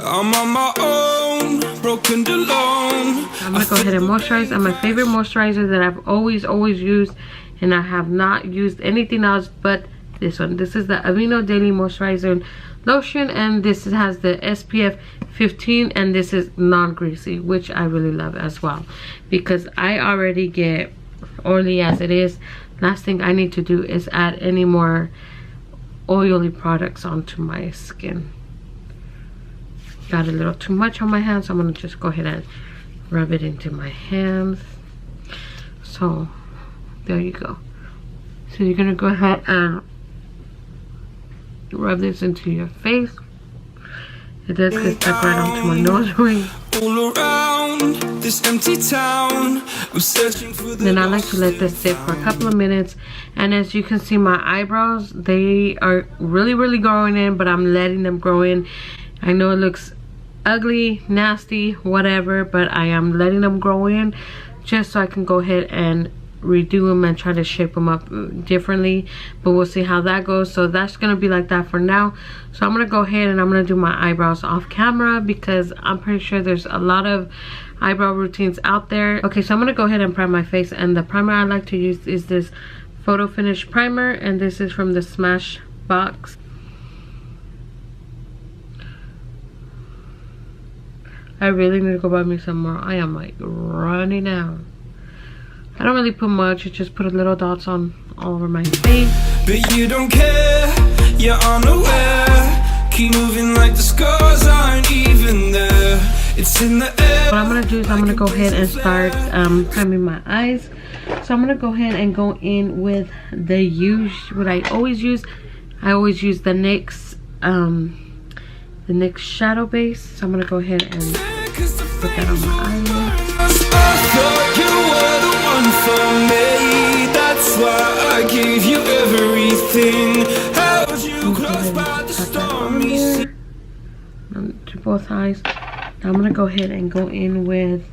I'm on my own, broken alone. I'm gonna go ahead and moisturize. And my favorite moisturizer that I've always used, and I have not used anything else but this one. This is the Aveeno Daily Moisturizer Lotion, and this has the SPF 15, and this is non-greasy, which I really love as well, because I already get oily as it is. Last thing I need to do is add any more oily products onto my skin. Got a little too much on my hands, so I'm gonna just go ahead and rub it into my hands. So there you go. So you're gonna go ahead and rub this into your face. It does get stuck right onto my nose ring. All around this empty town, I'm searching for the. Then I like to let this sit for a couple of minutes, and as you can see, my eyebrows, they are really growing in, but I'm letting them grow in. I know it looks ugly, nasty, whatever, but I am letting them grow in just so I can go ahead and redo them and try to shape them up differently, but we'll see how that goes. So that's gonna be like that for now. So I'm gonna go ahead and I'm gonna do my eyebrows off camera, because I'm pretty sure there's a lot of eyebrow routines out there. Okay, so I'm gonna go ahead and prime my face, and the primer I like to use is this Photo Finish primer, and this is from the Smash box. I really need to go buy me some more. I am like running out. I don't really put much, I just put a little dots on all over my face. But you don't care, you're unaware. Keep moving like the scars aren't even there. It's in the air. What I'm gonna do is I'm gonna go ahead and start priming my eyes. So I'm gonna go ahead and go in with what I always use. I always use the NYX shadow base. So I'm gonna go ahead and put that on my eyelid. I thought you were the one for me. That's why I gave you everything. Held you close by the stormy sea. To both eyes. Now I'm gonna go ahead and go in with,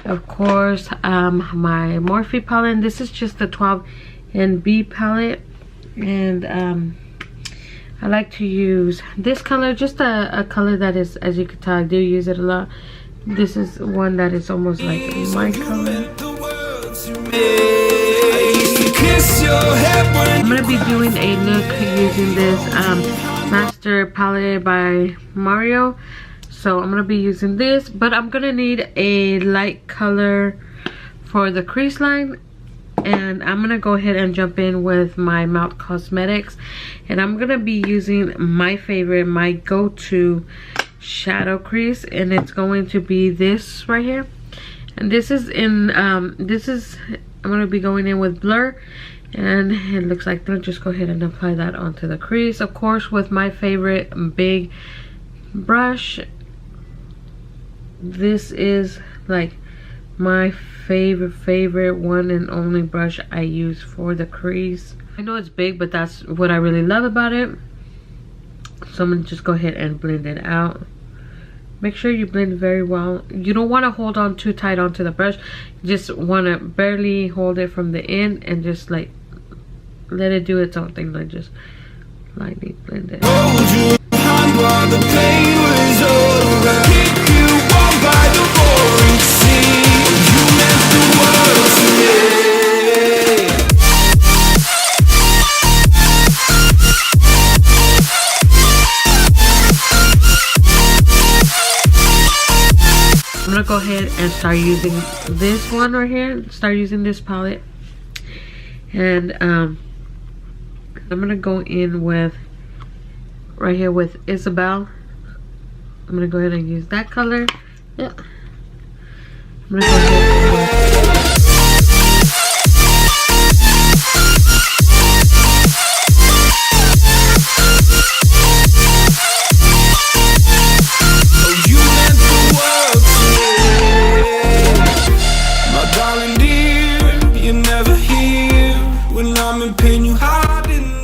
of course, my Morphe palette. And this is just the 12NB palette, and I like to use this color, just a color that is, as you can tell, I do use it a lot. This is one that is almost like my color. I'm gonna be doing a look using this Master Palette by Mario. So I'm gonna be using this, but I'm gonna need a light color for the crease line. And I'm gonna go ahead and jump in with my Melt Cosmetics, and I'm gonna be using my favorite, my go-to shadow crease, and it's going to be this right here. And this is in I'm gonna be going in with Blur, and it looks like that. Just go ahead and apply that onto the crease, of course, with my favorite big brush. This is like my favorite one and only brush I use for the crease. I know it's big, but that's what I really love about it. So I'm gonna just go ahead and blend it out. Make sure you blend very well. You don't want to hold on too tight onto the brush. You just want to barely hold it from the end and just like let it do its own thing. Like just lightly blend it. I'm gonna go ahead and start using this one right here. Start using this palette, and I'm gonna go in with right here with Isabel. I'm gonna go ahead and use that color. Yeah. I'm gonna go ahead and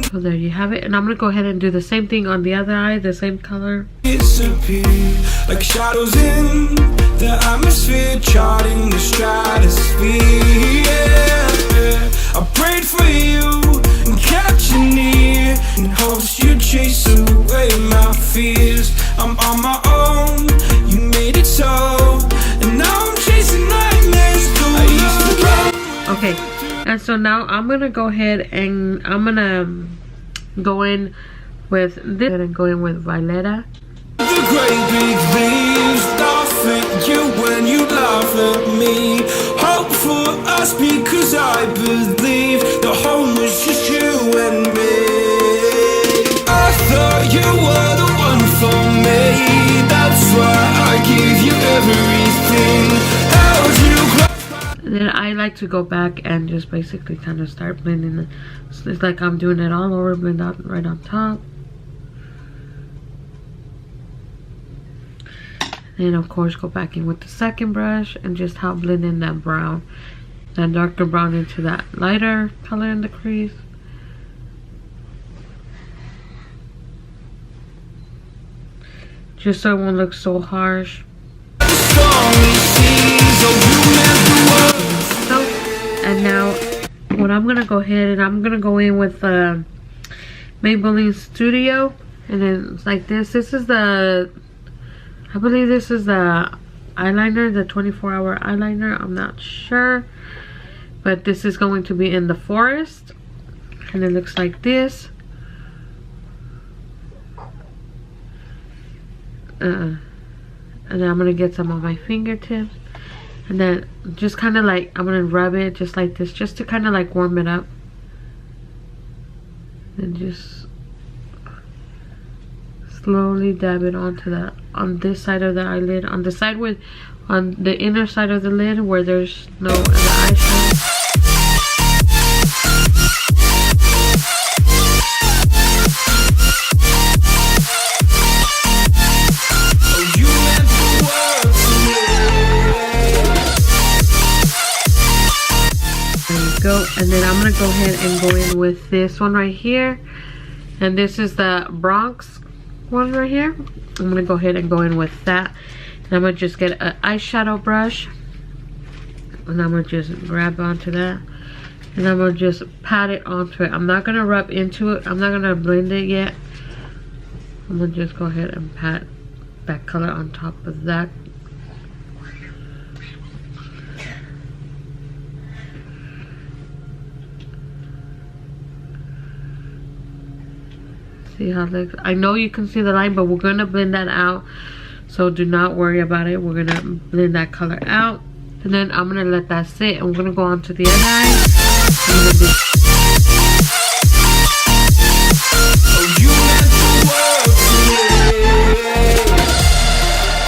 so there you have it, and I'm gonna go ahead and do the same thing on the other eye, the same color. Disappear like shadows in the atmosphere, charting the stratosphere. Yeah. I prayed for you and kept you near in hopes you'd chase away my fears. I'm on my own. You made it so, and now I'm chasing nightmares. I used to go. Okay, and so now I'm gonna go ahead and I'm gonna go in with this and go in with Violetta. The great big leaves laugh at you when you laugh at me. Hope for us because I believe the home was just you and me. I thought you were the one for me. That's why I give you everything. Held you close. Then I like to go back and just basically kind of start blending it. So it's like I'm doing it all over, blend out right on top. And of course go back in with the second brush and just help blend in that brown, that darker brown into that lighter color in the crease. Just so it won't look so harsh. So, and now what I'm gonna go ahead and I'm gonna go in with Maybelline Studio, and then it's like this. This is the, I believe this is the eyeliner, the 24-hour eyeliner. I'm not sure, but this is going to be in the forest, and it looks like this. And then I'm gonna get some on my fingertips, and then just kind of like I'm gonna rub it just like this, just to kind of like warm it up, and just slowly dab it onto that, on this side of the eyelid, on the side with, on the inner side of the lid where there's no other eyeshadow. Go, and then I'm gonna go ahead and go in with this one right here, and this is the Bronx one right here. I'm gonna go ahead and go in with that, and I'm gonna just get an eyeshadow brush, and I'm gonna just grab onto that, and I'm gonna just pat it onto it. I'm not gonna rub into it, I'm not gonna blend it yet. I'm gonna just go ahead and pat that color on top of that. See how it looks? I know you can see the line, but we're gonna blend that out, so do not worry about it. We're gonna blend that color out, and then I'm gonna let that sit, and we're gonna go on to the other eye.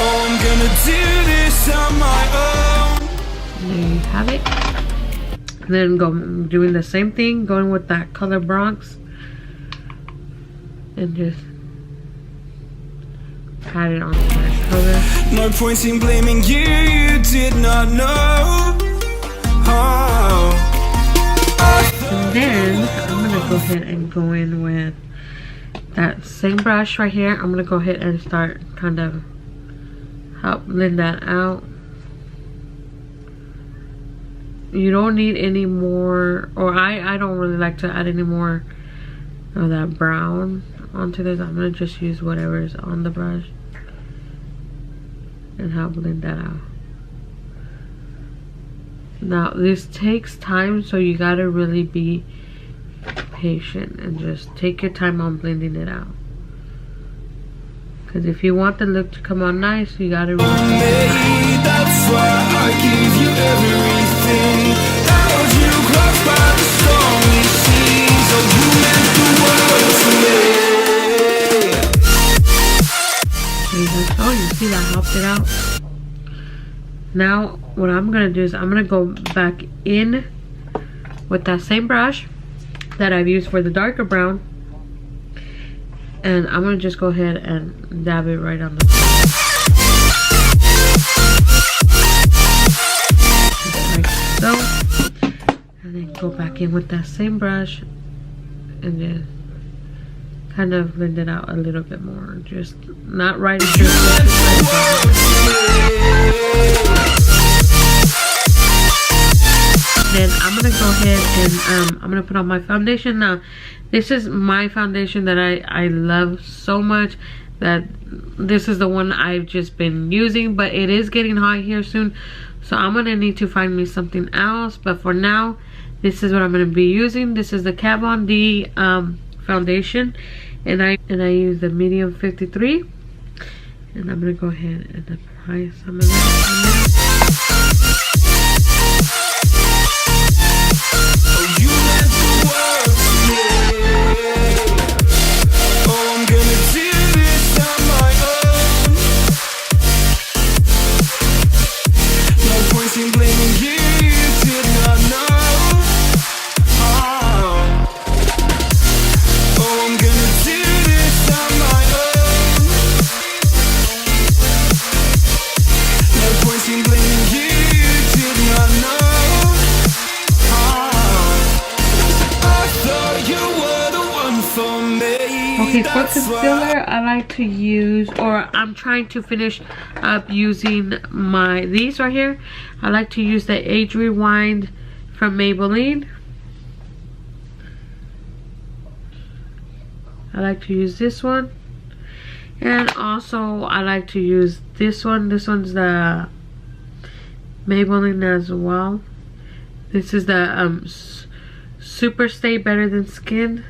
I'm gonna do this on my own. and there you have it. And then go doing the same thing, going with that color Bronx, and just pat it onto that color. No point in blaming you, you did not know. Oh. And then I'm gonna go ahead and go in with that same brush right here. I'm gonna go ahead and start kind of help blend that out. You don't need any more, or I don't really like to add any more of that brown onto this. I'm gonna just use whatever is on the brush and help blend that out. Now this takes time, so you gotta really be patient and just take your time on blending it out, because if you want the look to come out nice, you gotta really take your time. That's why I give you everything. Held you close by the stormy seas. Oh, you meant the world to me. Oh, you see that helped it out. Now what I'm gonna do is I'm gonna go back in with that same brush that I've used for the darker brown, and I'm gonna just go ahead and dab it right on the top. Just like so, and then go back in with that same brush and just kind of blend it out a little bit more, just not right into it. Then I'm gonna go ahead and I'm gonna put on my foundation. Now this is my foundation that I love so much. that this is the one I've just been using, but it is getting hot here soon, so I'm gonna need to find me something else. But for now, this is what I'm gonna be using. This is the Kat Von D foundation, and I use the medium 53, and I'm gonna go ahead and apply some of that. Okay, for concealer, I like to use, or I'm trying to finish up using these right here. I like to use the Age Rewind from Maybelline. I like to use this one. And also, I like to use this one. This one's the Maybelline as well. This is the Super Stay Better Than Skin.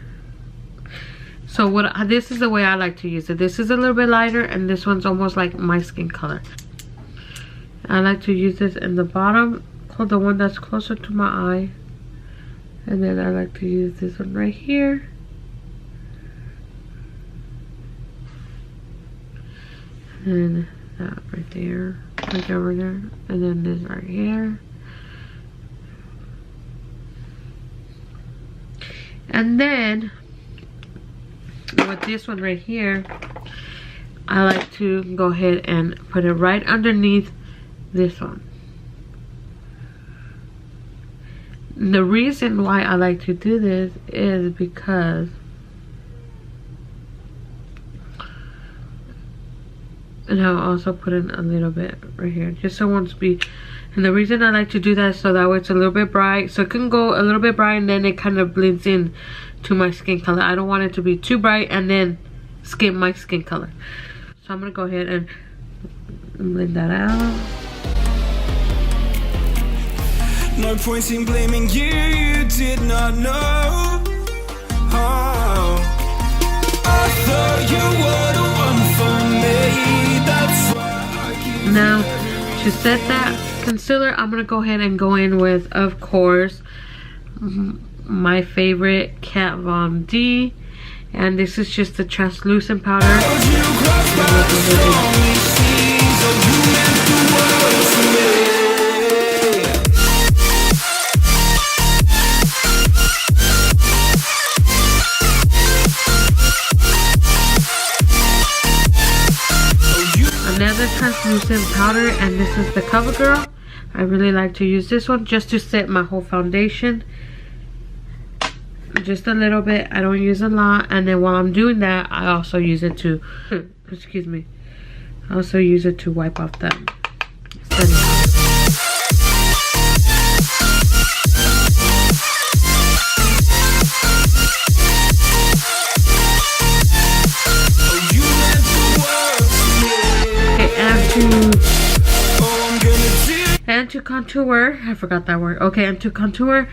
So this is the way I like to use it. This is a little bit lighter, and this one's almost like my skin color. I like to use this in the bottom, the one that's closer to my eye. And then I like to use this one right here. And that right there, like over there. And then this right here. And then with this one right here, I like to go ahead and put it right underneath this one. The reason why I like to do this is because, and I'll also put in a little bit right here, just so it won't be. And the reason I like to do that is so that way it's a little bit bright, so it can go a little bit bright and then it kind of blends in to my skin color. I don't want it to be too bright and then skip my skin color. So I'm gonna go ahead and blend that out. No point in blaming you, you did not know. Oh, I thought you were the one for me. That's why I keep. Now, to set that concealer, I'm gonna go ahead and go in with, of course, my favorite Kat Von D, and this is just the translucent powder. Another translucent powder, and this is the CoverGirl. I really like to use this one just to set my whole foundation. Just a little bit. I don't use a lot. And then while I'm doing that, I also use it to excuse me, I also use it to wipe off the setting. And to contour, I forgot that word. Okay, and to contour,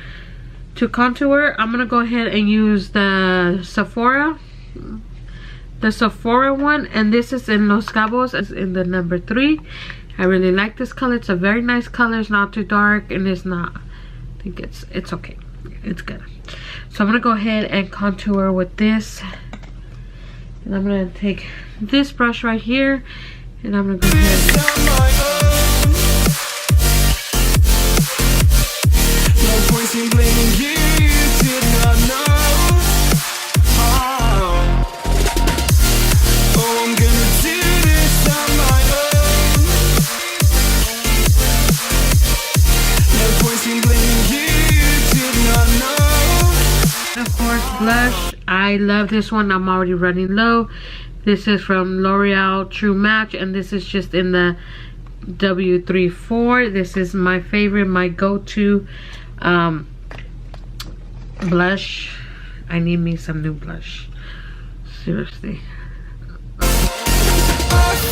I'm gonna go ahead and use the Sephora one, and this is in Los Cabos. It's in the number 3. I really like this color. It's a very nice color. It's not too dark, and it's not, I think it's okay. It's good. So I'm gonna go ahead and contour with this, and I'm gonna take this brush right here, and I'm gonna go ahead blush. I love this one. I'm already running low. This is from L'Oreal True Match, and this is just in the W34. This is my favorite, my go-to blush. I need me some new blush, seriously.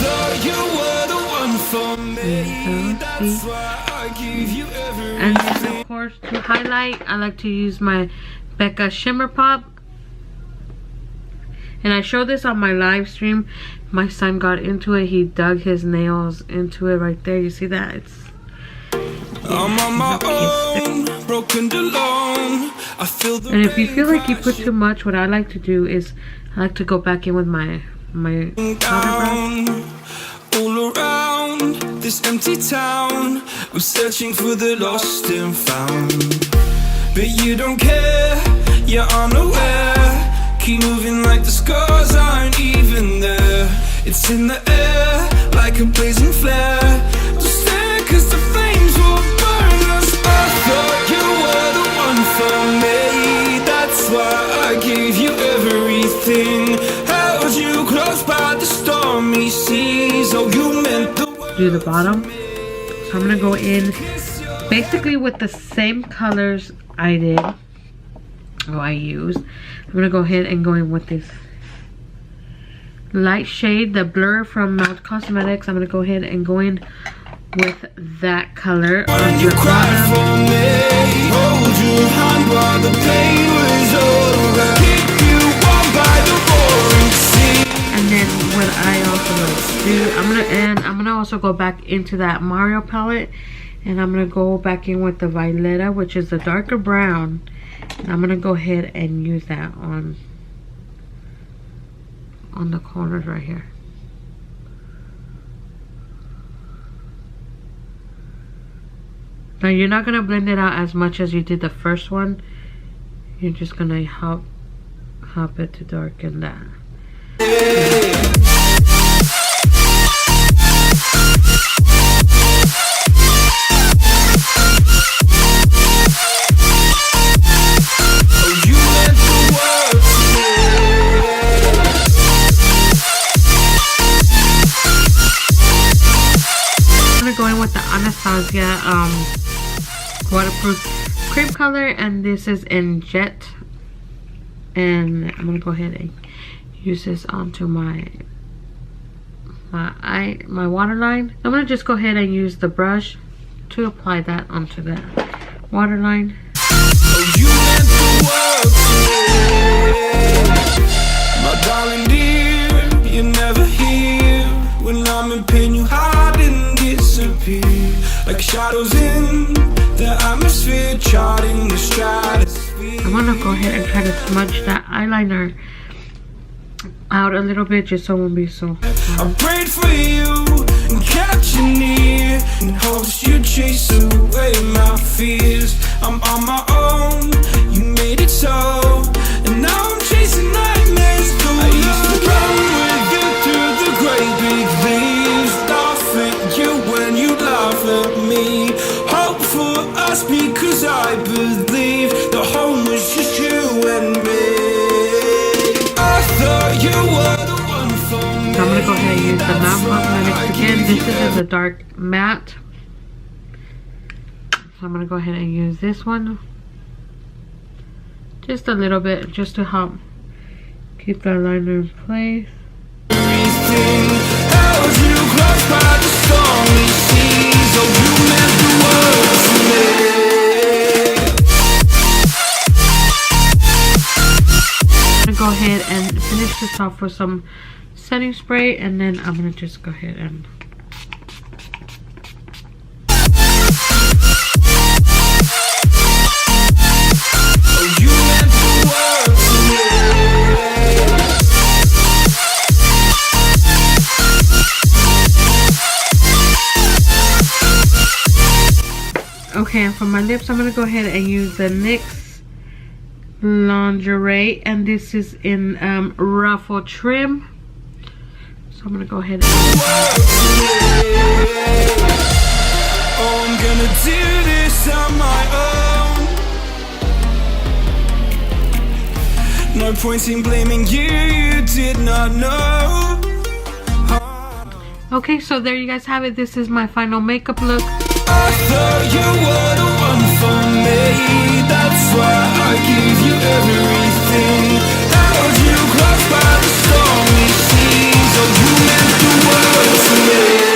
thought you were the one for me. That's why I give you everything. And then of course to highlight, I like to use my Becca Shimmer Pop. And I showed this on my live stream. My son got into it. He dug his nails into it right there. You see that? I'm on my own, broken alone. I feel the and if you feel like you put too much, what I like to do is I like to go back in with my powder brush. All around this empty town, I'm searching for the lost and found. But you don't care, you're unaware. Keep moving like the scars aren't even there. It's in the air, like a blazing flare. Don't stare, cause the flames will burn us. I thought you were the one for me. That's why I gave you everything. Held you close by the stormy seas. Oh, you meant the world. Do the bottom. So I'm gonna go in basically with the same colors I did. I used. I'm gonna go ahead and go in with this light shade, the Blur from Mount Cosmetics. I'm gonna go ahead and go in with that color on your bottom. For me, hold your hand while the pain was over. Keep you warm by the roaring sea. And then what I also like to do, I'm gonna also go back into that Mario palette, and I'm gonna go back in with the Violetta, which is the darker brown. And I'm gonna go ahead and use that on the corners right here. Now you're not gonna blend it out as much as you did the first one. You're just gonna help it to darken that. Going with the Anastasia waterproof cream color, and this is in Jet, and I'm gonna go ahead and use this onto my waterline. I'm gonna just go ahead and use the brush to apply that onto the waterline. You meant the world to me. My darling dear, you're never here. When I'm in pain, you hide and disappear. Like shadows in the atmosphere, charting the stratosphere. I want to go ahead and try to smudge that eyeliner out a little bit, just so it won't be so hard. I prayed for you and kept you near, in hopes you'd chase away my fears. I'm on my own, you made it so, and now I'm chasing nightmares. I used to run with you through the great big leaves, laugh at you when you laugh at me. Hope for us because I believe the home was just you and me. I thought you were the one for me. So I'm gonna go ahead and use the Mount Cosmetics again. This is a dark matte. So I'm gonna go ahead and use this one. Just a little bit, just to help keep the liner in place. Everything held you close by the stormy seas. Oh, you meant the world to me. I'm gonna go ahead and finish this off with some setting spray, and then I'm gonna just go ahead and okay, and for my lips, I'm gonna go ahead and use the NYX Lingerie, and this is in ruffle trim. So I'm gonna go ahead and oh, I'm gonna do this on my own. No point in blaming you, you did not know. okay, so there you guys have it. This is my final makeup look. I thought you were the one for me. That's why I gave you everything. Held you close by the stormy seas. Oh, you meant the world to me.